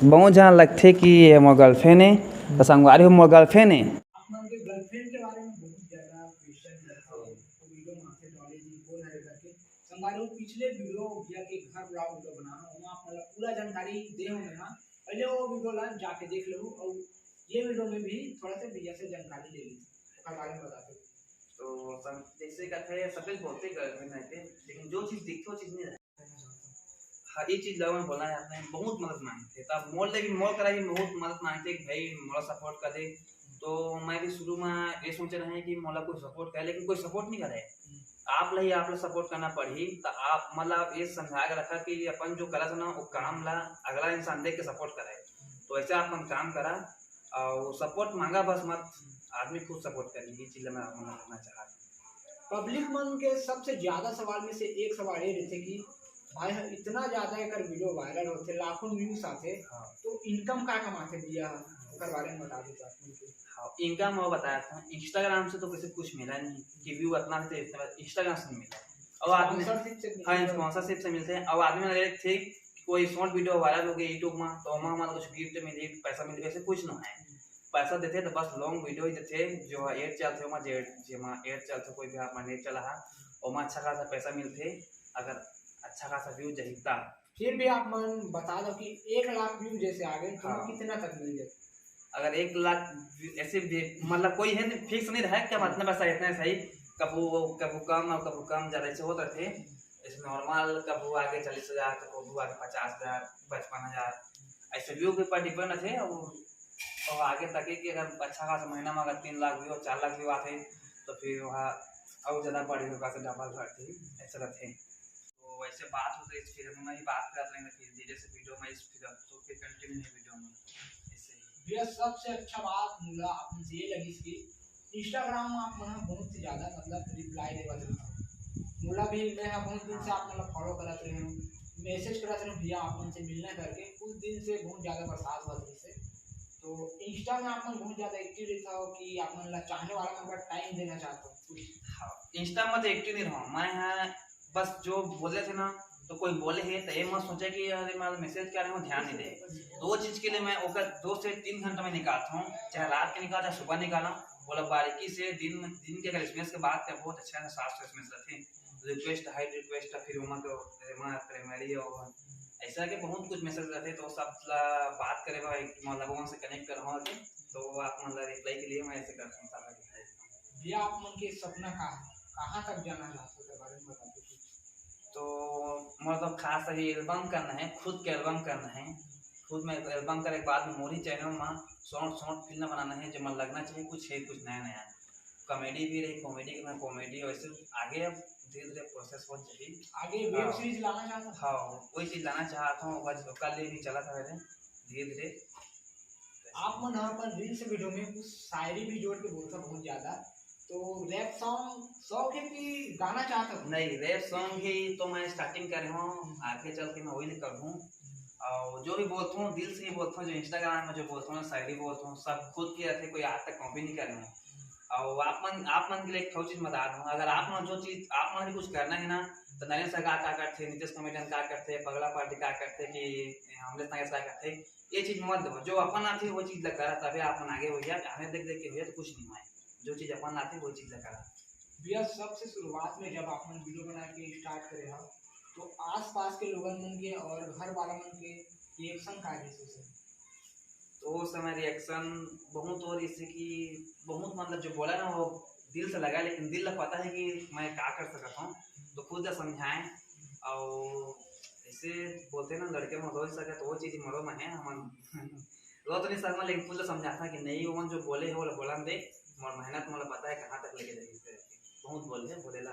बहुत जहाँ लगथे कि ये मोर गर्लफ्रेंड है तो संगवारी हो मोर गर्लफ्रेंड है। अपना के गर्लफ्रेंड के बारे में बहुत ज़्यादा क्वेश्चन करते हैं तो वीडियो में आपसे नॉलेज बोल रहे करके संगारो पिछले वीडियो भैया के घर ब्लॉग वीडियो बनाना वहाँ मतलब पूरा जानकारी दे हूँ मैं पहले वो वीडियो ला जाके देख लो और ये वीडियो में भी थोड़ा सा भैया से जानकारी ले ली उसका बारे में बताते तो जैसे कहते हैं सब बोलते गर्लफ्रेंड रहते लेकिन जो चीज़ दिखती वो चीज़ नहीं रहती। हाँ ये चीज़ लोगों ने बोला है आपने बहुत मदद मांगी थी तब मोल लेकिन मोल करा भी बहुत मदद मांगते कि भाई मोला सपोर्ट कर दे। तो मैं भी शुरू में ये सोच रहे हैं कि मोला कोई सपोर्ट करे लेकिन कोई सपोर्ट नहीं करे। आप ला ही आप ला सपोर्ट करना पड़ी तो आप मतलब ये समझा के रखा कि अपन जो करा था ना वो काम ला अगला इंसान देख के सपोर्ट करे। तो ऐसे अपन काम करा और सपोर्ट मांगा बस मत आदमी खुद सपोर्ट करे ये चीज़ मैं आपको करना चाह रहा हूँ। पब्लिक मन के सबसे ज़्यादा सवाल में से एक सवाल ये रहते कि भाई इतना ज़्यादा एक वीडियो वायरल होते लाखों व्यूज आते हाँ तो इनकम क्या कमाते भैया उसके बारे में बता दो हाँ इनकम वो बताया था इंस्टाग्राम से तो किसी कुछ मिला नहीं कि व्यू इतना से इंस्टाग्राम से नहीं मिला। अब आदमी हाँ स्पॉन्सरशिप से मिलते हैं। अब आदमी लगे थे कोई शॉर्ट वीडियो वायरल हो गई यूट्यूब में तो वहाँ हमारा कुछ गिफ्ट मिली पैसा मिल ऐसे कुछ ना है। पैसा देते तो बस लॉन्ग वीडियो ही देते जो एड चलते वहाँ जेमा एड चलते कोई भी आप नेट चला है वहाँ अच्छा खासा पैसा मिलते अगर अच्छा खासा व्यू जहिता। फिर भी आप मन बता दो कि 1 लाख व्यू जैसे आ गए तो कितना तक मिल जाए। अगर 1 लाख ऐसे मतलब कोई है फिक्स नहीं रहा क्या मतलब ऐसा इतना सही कबू कम और कबू कम ज़्यादा ऐसे होते थे। इस नॉर्मल कबू आगे 40,000 कबू आगे 50,000 55,000 ऐसे व्यू के ऊपर डिपेंड थे। और आगे तक कि अगर अच्छा खासा महीना में अगर 3 लाख व्यू 4 लाख व्यू आते तो फिर वहाँ और ज़्यादा बड़ी होगा से डबल करते ऐसा रहते। तो वैसे बात होती है इस फिल्म में ही बात कर रहे हैं फिर धीरे से वीडियो में इस फिल्म तो फिर कंटिन्यू है वीडियो में ऐसे ही। भैया सबसे अच्छा बात मुला आपने ये लगी कि इंस्टाग्राम में आप मना बहुत ही ज़्यादा मतलब रिप्लाई देवा देते मुला भी मैं बहुत दिन से आप मतलब फॉलो करते रहे मैसेज करते रहे भैया आप उनसे मिलना करके कुछ दिन से बहुत ज़्यादा बरसात हुआ से तो इंस्टा में आप बहुत ज़्यादा एक्टिव रहता हो कि आप मतलब चाहने वाला का टाइम देना चाहते हो। हाँ इंस्टा में तो एक्टिव नहीं रहा मैं यहाँ बस जो बोले थे ना तो कोई बोले है तो ये मत सोचे कि अरे मैं मैसेज कर रहे हूँ ध्यान नहीं दे। दो चीज़ के लिए मैं ओकर 2 से 3 घंटा में निकालता हूँ चाहे रात के निकाला चाहे सुबह निकाला बोला बारीकी से दिन के अगर स्मेस के बात कर बहुत अच्छा है 700 स्मेस रहते रिक्वेस्ट हाइड रिक्वेस्ट फिर वहाँ को प्राइमरी और ऐसा कि बहुत कुछ मैसेज रहते तो सब बात करे मतलब वहाँ से कनेक्ट कर रहा तो आप मतलब रिप्लाई के लिए मैं ऐसे करता हूँ। भैया आप मन के सपना कहाँ तक जाना चाहते हो बारे में बताते तो मतलब खास अभी एल्बम करना है खुद के एल्बम करना है खुद में एल्बम करे के बाद मेमोरी चैनल में शॉर्ट फिल्म बनाना है जो मन लगना चाहिए कुछ है कुछ नया नया कॉमेडी भी रही कॉमेडी में कॉमेडी वैसे आगे अब धीरे धीरे प्रोसेस हो जाएगी आगे वेब सीरीज लाना चाहता हूँ। हाँ वही चीज़ लाना चाहता हूँ कल भी चला था मैंने धीरे धीरे। आप मन यहाँ पर रील्स वीडियो में कुछ शायरी भी जोड़ के बोलता बहुत ज़्यादा तो रैप सॉन्ग शौक है कि गाना चाहता हूँ। नहीं रैप सॉन्ग ही तो मैं स्टार्टिंग कर रहा हूँ आगे चल के मैं वही कर हूँ और जो भी बोलता हूँ दिल से ही बोलता हूँ जो इंस्टाग्राम में जो बोलता हूँ शायरी बोलता हूँ सब खुद की रहते कोई आज तक कॉपी नहीं कर रहे हैं। और आप मन के लिए एक चीज़ बता दूँ अगर आप मन जो चीज़ आप मन कुछ करना है ना तो नरेंद्र सरकार क्या करते नीतीश कॉमेडियन क्या करते पगला पार्टी क्या करते कि हमले क्या करते ये चीज़ मत दो जो अपन आती है वो चीज़ लगा रहा तभी अपन आगे हो गया हमें देख देख के हुआ तो कुछ नहीं हुआ जो चीज़ अपन आती है वो चीज़ लगा रहा। भैया सबसे शुरुआत में जब आप मन वीडियो बना के स्टार्ट करे हम तो आसपास के लोगों मन के और घर वाला मन के रिएक्शन का जैसे तो उस समय रिएक्शन बहुत और इससे कि बहुत मतलब जो बोला ना वो दिल से लगा लेकिन दिल पता है कि मैं क्या कर सकता हूँ तो खुद समझाएं और ऐसे बोलते ना लड़के में रो सके तो वो चीज़ मरो में है हम रो तो नहीं सकता लेकिन खुद समझाता कि नहीं वो जो बोले है वो बोला दे और मेहनत मतलब पता है कहाँ तक लेके जाएगी बहुत बोले बोलेला।